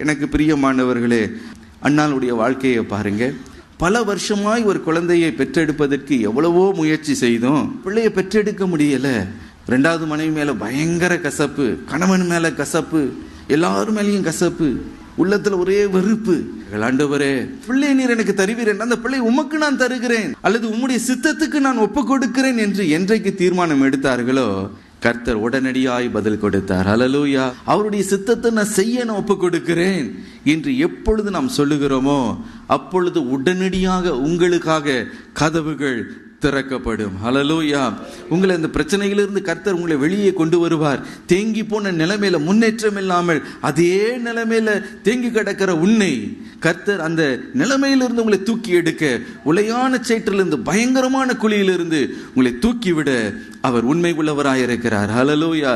எனக்கு பிரியமானவர்களே, அண்ணாளுடைய வாழ்க்கையை பாருங்க. பல வருஷமாய் ஒரு குழந்தையை பெற்றெடுப்பதற்கு எவ்வளவோ முயற்சி செய்தோம். பிள்ளையை பெற்றெடுக்க முடியல. 2வது மனைவி மேல பயங்கர கசப்பு, கணவன் மேல கசப்பு, எல்லாரும் மேலேயும் கசப்பு, உள்ளத்துல ஒரே வெறுப்பு. ஆண்டவரே, பிள்ளை நீர் எனக்கு தருவீர், அந்த பிள்ளை உமக்கு நான் தருகிறேன், அல்லது உம்முடைய சித்தத்துக்கு நான் ஒப்பு கொடுக்கிறேன் என்று என்றைக்கு தீர்மானம் எடுத்தார்களோ, கர்த்தர் உடனடியாய் பதில் கொடுத்தார். ஹல்லேலூயா. அவருடைய சித்தத்தை நான் செய்ய நான் ஒப்பு கொடுக்கிறேன் என்று எப்பொழுது நாம் சொல்லுகிறோமோ அப்பொழுது உடனடியாக உங்களுக்காக கதவுகள் திறக்கப்படும். ஹல்லேலூயா. உங்களை இந்த பிரச்சனையிலிருந்து கர்த்தர் உங்களை வெளியே கொண்டு வருவார். தேங்கி போன நிலைமையில, முன்னேற்றம் இல்லாமல் அதே நிலைமையில தேங்கி கிடக்கிற உன்னை கர்த்தர் அந்த நிலைமையிலிருந்து உங்களை தூக்கி எடுக்க, உளையான சேற்றிலிருந்து, பயங்கரமான குழியிலிருந்து உங்களை தூக்கிவிட அவர் உண்மை உள்ளவராயிருக்கிறார். ஹல்லேலூயா.